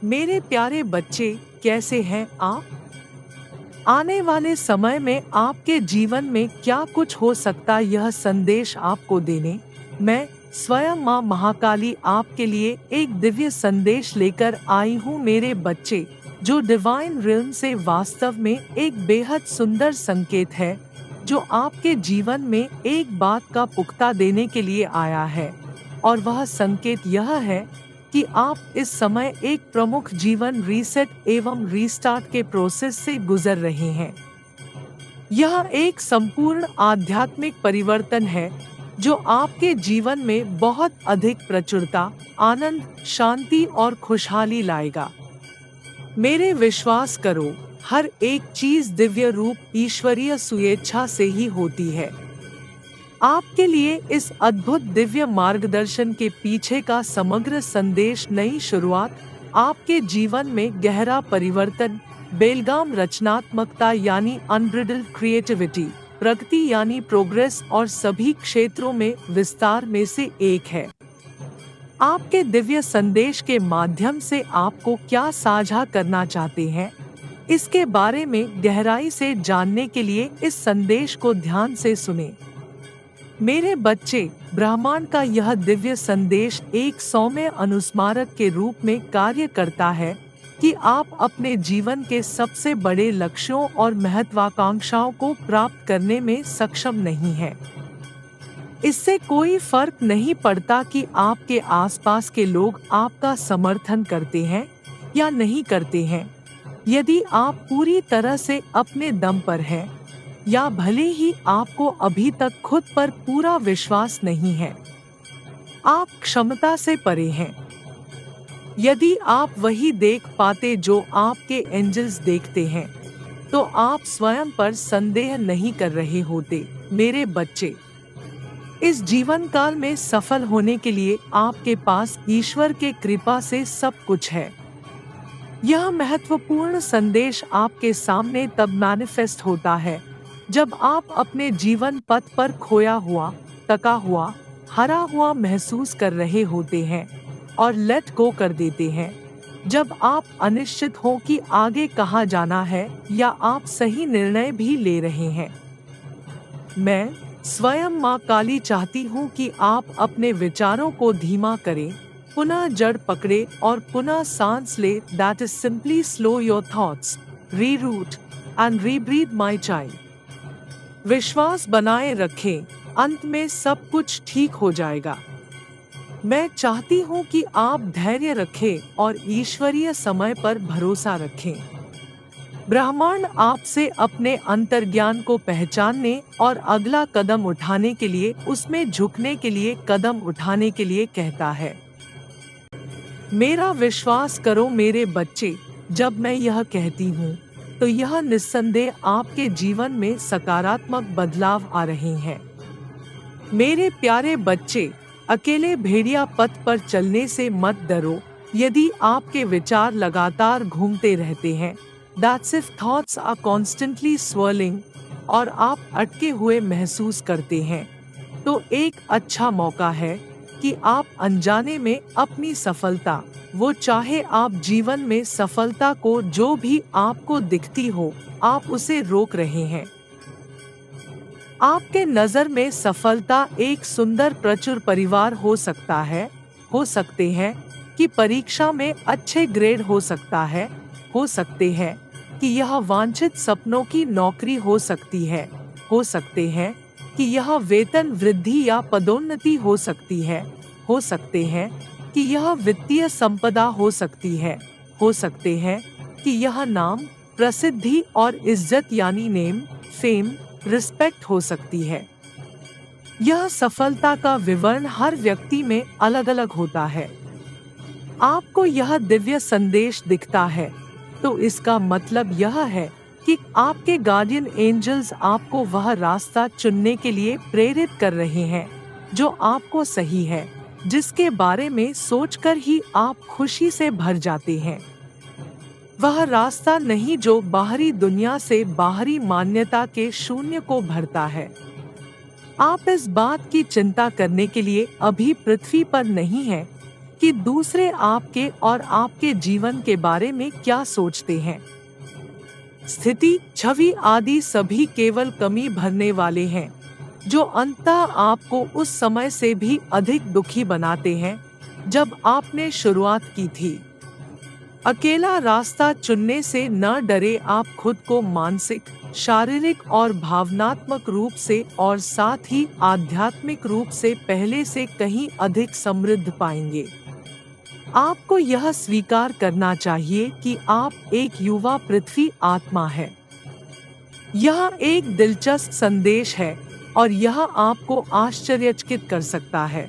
मेरे प्यारे बच्चे, कैसे हैं आप? आने वाले समय में आपके जीवन में क्या कुछ हो सकता, यह संदेश आपको देने मैं स्वयं माँ महाकाली आपके लिए एक दिव्य संदेश लेकर आई हूँ मेरे बच्चे, जो डिवाइन रिल्म से वास्तव में एक बेहद सुंदर संकेत है, जो आपके जीवन में एक बात का पुख्ता देने के लिए आया है। और वह संकेत यह है कि आप इस समय एक प्रमुख जीवन रीसेट एवं रीस्टार्ट के प्रोसेस से गुजर रहे हैं। यह एक संपूर्ण आध्यात्मिक परिवर्तन है जो आपके जीवन में बहुत अधिक प्रचुरता, आनंद, शांति और खुशहाली लाएगा। मेरे विश्वास करो, हर एक चीज दिव्य रूप ईश्वरीय स्वेच्छा से ही होती है। आपके लिए इस अद्भुत दिव्य मार्गदर्शन के पीछे का समग्र संदेश नई शुरुआत, आपके जीवन में गहरा परिवर्तन, बेलगाम रचनात्मकता यानी अनब्रिडल्ड क्रिएटिविटी, प्रगति यानी प्रोग्रेस और सभी क्षेत्रों में विस्तार में से एक है। आपके दिव्य संदेश के माध्यम से आपको क्या साझा करना चाहते हैं, इसके बारे में गहराई से जानने के लिए इस संदेश को ध्यान से सुनें। मेरे बच्चे, ब्रह्मांड का यह दिव्य संदेश एक सौम्य अनुस्मारक के रूप में कार्य करता है कि आप अपने जीवन के सबसे बड़े लक्ष्यों और महत्वाकांक्षाओं को प्राप्त करने में सक्षम नहीं हैं। इससे कोई फर्क नहीं पड़ता कि आपके आसपास के लोग आपका समर्थन करते हैं या नहीं करते हैं। यदि आप पूरी तरह से अपने दम पर हैं, या भले ही आपको अभी तक खुद पर पूरा विश्वास नहीं है, आप क्षमता से परे हैं। यदि आप वही देख पाते जो आपके एंजल्स देखते हैं, तो आप स्वयं पर संदेह नहीं कर रहे होते। मेरे बच्चे, इस जीवन काल में सफल होने के लिए आपके पास ईश्वर के कृपा से सब कुछ है। यह महत्वपूर्ण संदेश आपके सामने तब मैनिफेस्ट होता है जब आप अपने जीवन पथ पर खोया हुआ, थका हुआ, हरा हुआ महसूस कर रहे होते हैं और लेट गो कर देते हैं। जब आप अनिश्चित हो कि आगे कहाँ जाना है या आप सही निर्णय भी ले रहे हैं। मैं स्वयं माँ काली चाहती हूँ कि आप अपने विचारों को धीमा करें, पुनः जड़ पकड़े और पुनः सांस ले। That is simply slow your thoughts, reroute and rebreathe my child. विश्वास बनाए रखें, अंत में सब कुछ ठीक हो जाएगा। मैं चाहती हूँ कि आप धैर्य रखें और ईश्वरीय समय पर भरोसा रखें। ब्रह्मांड आपसे अपने अंतर्ज्ञान को पहचानने और अगला कदम उठाने के लिए, उसमें झुकने के लिए, कदम उठाने के लिए कहता है। मेरा विश्वास करो मेरे बच्चे, जब मैं यह कहती हूँ तो यह निस्संदेह आपके जीवन में सकारात्मक बदलाव आ रहे हैं। मेरे प्यारे बच्चे, अकेले भेड़िया पथ पर चलने से मत डरो। यदि आपके विचार लगातार घूमते रहते हैं, that's if thoughts are constantly swirling, और आप अटके हुए महसूस करते हैं, तो एक अच्छा मौका है कि आप अनजाने में अपनी सफलता, वो चाहे आप जीवन में सफलता को जो भी आपको दिखती हो, आप उसे रोक रहे हैं। आपके नजर में सफलता एक सुंदर प्रचुर परिवार हो सकता है, हो सकते हैं कि परीक्षा में अच्छे ग्रेड हो सकते हैं कि यह वांछित सपनों की नौकरी हो सकती है, हो सकते हैं कि यह वेतन वृद्धि या पदोन्नति हो सकती है, हो सकते हैं कि यह वित्तीय संपदा हो सकती है, हो सकते हैं कि यह नाम, प्रसिद्धि और इज्जत यानी नेम, फेम, रिस्पेक्ट हो सकती है। यह सफलता का विवरण हर व्यक्ति में अलग अलग होता है। आपको यह दिव्य संदेश दिखता है, तो इसका मतलब यह है कि आपके गार्डियन एंजल्स आपको वह रास्ता चुनने के लिए प्रेरित कर रहे हैं जो आपको सही है, जिसके बारे में सोचकर ही आप खुशी से भर जाते हैं। वह रास्ता नहीं जो बाहरी दुनिया से बाहरी मान्यता के शून्य को भरता है। आप इस बात की चिंता करने के लिए अभी पृथ्वी पर नहीं हैं कि दूसरे आपके और आपके जीवन के बारे में क्या सोचते हैं। स्थिति, छवि आदि सभी केवल कमी भरने वाले हैं, जो अंततः आपको उस समय से भी अधिक दुखी बनाते हैं जब आपने शुरुआत की थी। अकेला रास्ता चुनने से न डरे, आप खुद को मानसिक, शारीरिक और भावनात्मक रूप से और साथ ही आध्यात्मिक रूप से पहले से कहीं अधिक समृद्ध पाएंगे। आपको यह स्वीकार करना चाहिए कि आप एक युवा पृथ्वी आत्मा है। यह एक दिलचस्प संदेश है और यह आपको आश्चर्यचकित कर सकता है।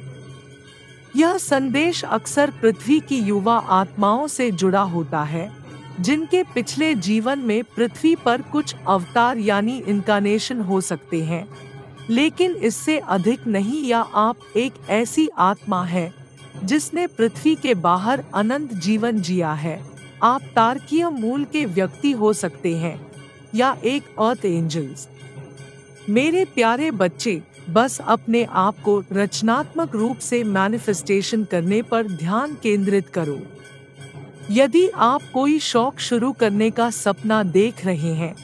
यह संदेश अक्सर पृथ्वी की युवा आत्माओं से जुड़ा होता है, जिनके पिछले जीवन में पृथ्वी पर कुछ अवतार यानी इनकार्नेशन हो सकते हैं, लेकिन इससे अधिक नहीं। या आप एक ऐसी आत्मा है जिसने पृथ्वी के बाहर अनंत जीवन जिया है। आप तारकीय मूल के व्यक्ति हो सकते हैं या एक अर्थ एंजल्स। मेरे प्यारे बच्चे, बस अपने आप को रचनात्मक रूप से मैनिफेस्टेशन करने पर ध्यान केंद्रित करो। यदि आप कोई शौक शुरू करने का सपना देख रहे हैं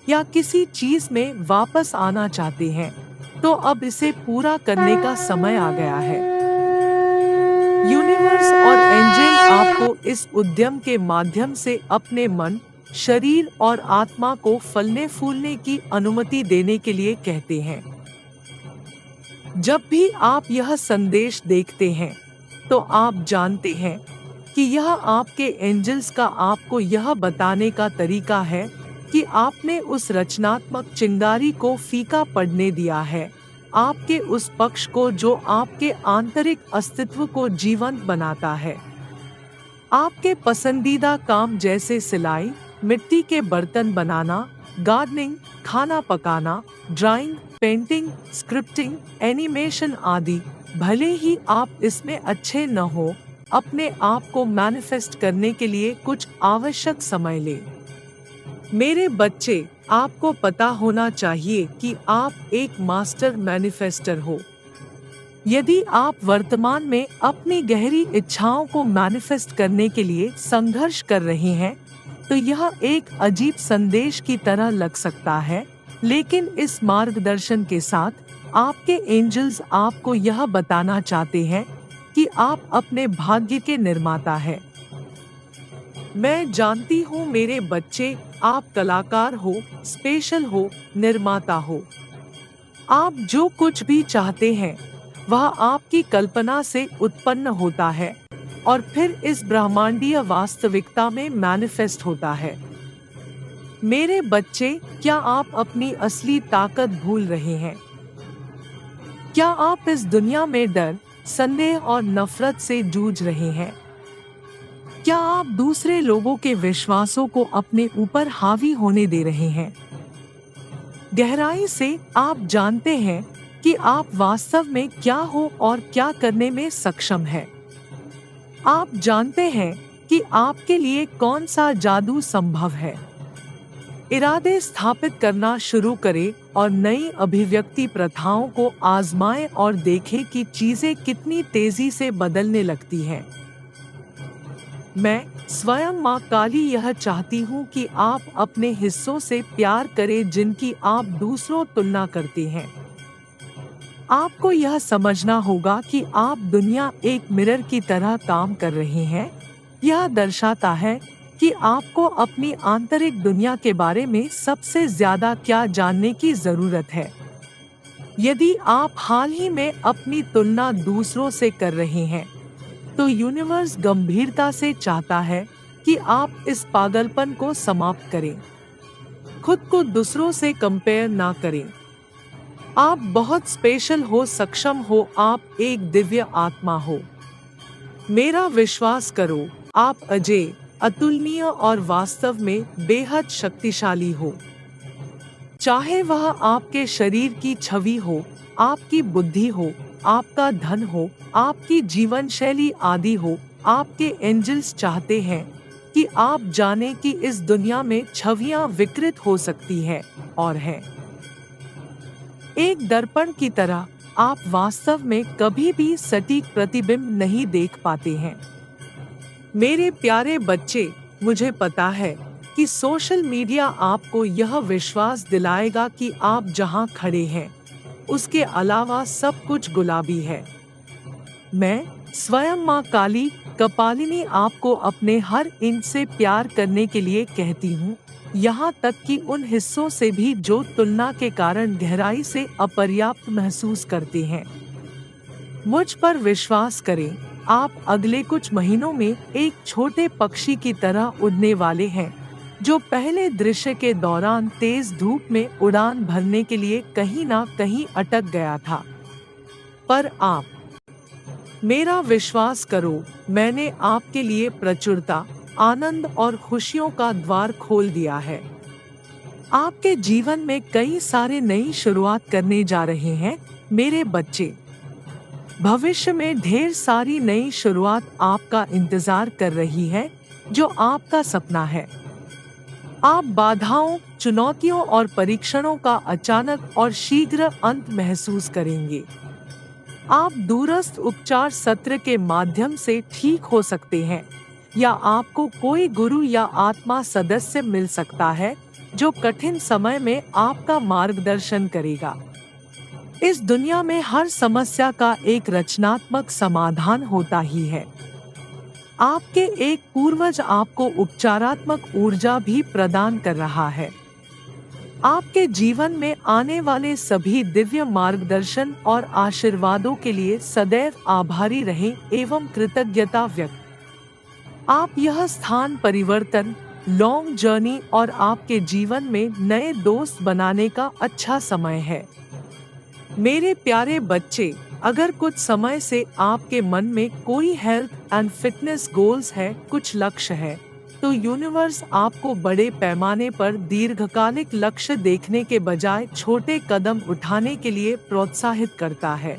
या किसी चीज में वापस आना चाहते हैं, तो अब इसे पूरा करने का समय आ गया है। यूनिवर्स और एंजल आपको इस उद्यम के माध्यम से अपने मन, शरीर और आत्मा को फलने फूलने की अनुमति देने के लिए कहते हैं। जब भी आप यह संदेश देखते हैं, तो आप जानते हैं कि यह आपके एंजल्स का आपको यह बताने का तरीका है कि आपने उस रचनात्मक चिंगारी को फीका पड़ने दिया है, आपके उस पक्ष को जो आपके आंतरिक अस्तित्व को जीवंत बनाता है। आपके पसंदीदा काम जैसे सिलाई, मिट्टी के बर्तन बनाना, गार्डनिंग, खाना पकाना, ड्राइंग, पेंटिंग, स्क्रिप्टिंग, एनिमेशन आदि, भले ही आप इसमें अच्छे न हो, अपने आप को मैनिफेस्ट करने के लिए कुछ आवश्यक समय लें। मेरे बच्चे, आपको पता होना चाहिए कि आप एक मास्टर मैनिफेस्टर हो। यदि आप वर्तमान में अपनी गहरी इच्छाओं को मैनिफेस्ट करने के लिए संघर्ष कर रहे हैं, तो यह एक अजीब संदेश की तरह लग सकता है, लेकिन इस मार्गदर्शन के साथ आपके एंजल्स आपको यह बताना चाहते हैं कि आप अपने भाग्य के निर्माता हैं। मैं जानती हूँ मेरे बच्चे, आप कलाकार हो, स्पेशल हो, निर्माता हो। आप जो कुछ भी चाहते हैं वह आपकी कल्पना से उत्पन्न होता है और फिर इस ब्रह्मांडीय वास्तविकता में मैनिफेस्ट होता है। मेरे बच्चे, क्या आप अपनी असली ताकत भूल रहे हैं? क्या आप इस दुनिया में डर, संदेह और नफरत से जूझ रहे हैं? क्या आप दूसरे लोगों के विश्वासों को अपने ऊपर हावी होने दे रहे हैं? गहराई से आप जानते हैं कि आप वास्तव में क्या हो और क्या करने में सक्षम हैं। आप जानते हैं कि आपके लिए कौन सा जादू संभव है। इरादे स्थापित करना शुरू करें और नई अभिव्यक्ति प्रथाओं को आजमाएं और देखें कि चीजें कितनी तेजी से बदलने लगती हैं। मैं स्वयं माँ काली यह चाहती हूँ कि आप अपने हिस्सों से प्यार करें जिनकी आप दूसरों तुलना करते हैं। आपको यह समझना होगा कि आप दुनिया एक मिरर की तरह काम कर रहे हैं। यह दर्शाता है कि आपको अपनी आंतरिक दुनिया के बारे में सबसे ज्यादा क्या जानने की जरूरत है। यदि आप हाल ही में अपनी तुलना दूसरों से कर रहे हैं, तो यूनिवर्स गंभीरता से चाहता है कि आप इस पागलपन को समाप्त करें। खुद को दूसरों से कंपेयर ना करें। आप बहुत स्पेशल हो, सक्षम हो, आप एक दिव्य आत्मा हो। मेरा विश्वास करो, आप अजय, अतुलनीय और वास्तव में बेहद शक्तिशाली हो। चाहे वह आपके शरीर की छवि हो, आपकी बुद्धि हो, आपका धन हो, आपकी जीवन शैली आदि हो, आपके एंजल्स चाहते हैं कि आप जानें कि इस दुनिया में छवियां विकृत हो सकती हैं और हैं। एक दर्पण की तरह आप वास्तव में कभी भी सटीक प्रतिबिंब नहीं देख पाते हैं। मेरे प्यारे बच्चे, मुझे पता है कि सोशल मीडिया आपको यह विश्वास दिलाएगा कि आप जहां खड़े हैं, उसके अलावा सब कुछ गुलाबी है। मैं स्वयं माँ काली कपालिनी आपको अपने हर इंच से प्यार करने के लिए कहती हूँ, यहाँ तक कि उन हिस्सों से भी जो तुलना के कारण गहराई से अपर्याप्त महसूस करते हैं। मुझ पर विश्वास करें, आप अगले कुछ महीनों में एक छोटे पक्षी की तरह उड़ने वाले हैं, जो पहले दृश्य के दौरान तेज धूप में उड़ान भरने के लिए कहीं ना कहीं अटक गया था। पर आप मेरा विश्वास करो, मैंने आपके लिए प्रचुरता, आनंद और खुशियों का द्वार खोल दिया है। आपके जीवन में कई सारे नई शुरुआत करने जा रहे हैं मेरे बच्चे। भविष्य में ढेर सारी नई शुरुआत आपका इंतजार कर रही है, जो आपका सपना है। आप बाधाओं, चुनौतियों और परीक्षणों का अचानक और शीघ्र अंत महसूस करेंगे। आप दूरस्थ उपचार सत्र के माध्यम से ठीक हो सकते हैं, या आपको कोई गुरु या आत्मा सदस्य मिल सकता है जो कठिन समय में आपका मार्गदर्शन करेगा। इस दुनिया में हर समस्या का एक रचनात्मक समाधान होता ही है। आपके एक पूर्वज आपको उपचारात्मक ऊर्जा भी प्रदान कर रहा है। आपके जीवन में आने वाले सभी दिव्य मार्गदर्शन और आशीर्वादों के लिए सदैव आभारी रहें एवं कृतज्ञता व्यक्त। आप यह स्थान परिवर्तन, लॉन्ग जर्नी और आपके जीवन में नए दोस्त बनाने का अच्छा समय है। मेरे प्यारे बच्चे, अगर कुछ समय से आपके मन में कोई हेल्थ एंड फिटनेस गोल्स है, कुछ लक्ष्य है, तो यूनिवर्स आपको बड़े पैमाने पर दीर्घकालिक लक्ष्य देखने के बजाय छोटे कदम उठाने के लिए प्रोत्साहित करता है।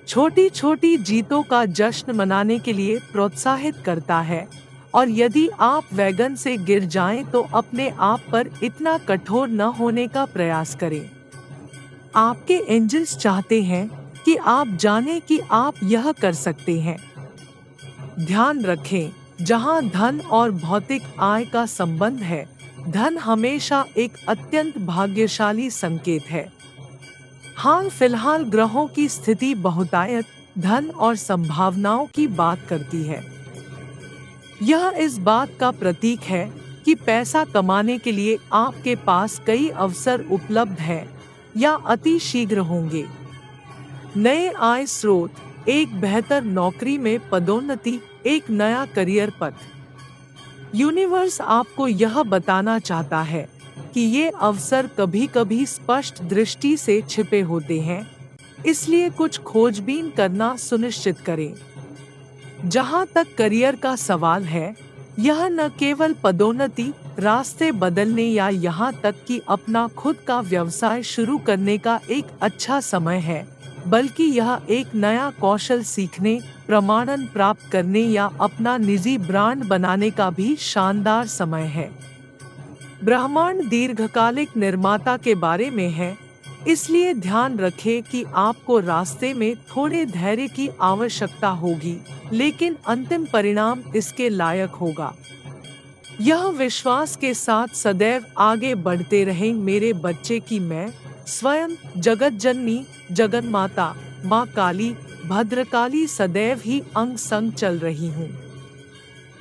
छोटी छोटी जीतों का जश्न मनाने के लिए प्रोत्साहित करता है। और यदि आप वैगन से गिर जाएं तो अपने आप पर इतना कठोर न होने का प्रयास करें। आपके एंजल्स चाहते हैं कि आप जानें कि आप यह कर सकते हैं। ध्यान रखें, जहां धन और भौतिक आय का संबंध है, धन हमेशा एक अत्यंत भाग्यशाली संकेत है। हाल फिलहाल ग्रहों की स्थिति बहुतायत, धन और संभावनाओं की बात करती है। यह इस बात का प्रतीक है कि पैसा कमाने के लिए आपके पास कई अवसर उपलब्ध हैं या अति शीघ्र होंगे। नए आय स्रोत, एक बेहतर नौकरी में पदोन्नति, एक नया करियर पथ। यूनिवर्स आपको यह बताना चाहता है कि ये अवसर कभी-कभी स्पष्ट दृष्टि से छिपे होते हैं, इसलिए कुछ खोजबीन करना सुनिश्चित करें। जहां तक करियर का सवाल है, यह न केवल पदोन्नति, रास्ते बदलने या यहाँ तक कि अपना खुद का व्यवसाय शुरू करने का एक अच्छा समय है, बल्कि यह एक नया कौशल सीखने, प्रमाणन प्राप्त करने या अपना निजी ब्रांड बनाने का भी शानदार समय है। ब्रह्मांड दीर्घकालिक निर्माता के बारे में है, इसलिए ध्यान रखें कि आपको रास्ते में थोड़े धैर्य की आवश्यकता होगी, लेकिन अंतिम परिणाम इसके लायक होगा। यह विश्वास के साथ सदैव आगे बढ़ते रहें मेरे बच्चे कि मैं स्वयं जगत जननी, जगन माता, माँ काली, भद्रकाली सदैव ही अंग संग चल रही हूँ।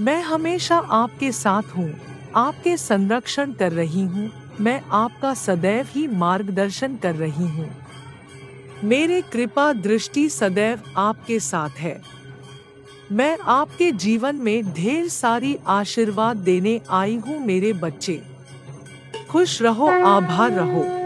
मैं हमेशा आपके साथ हूँ, आपके संरक्षण कर रही हूँ, मैं आपका सदैव ही मार्गदर्शन कर रही हूँ। मेरे कृपा दृष्टि सदैव आपके साथ है। मैं आपके जीवन में ढेर सारी आशीर्वाद देने आई हूँ मेरे बच्चे। खुश रहो, आभार रहो।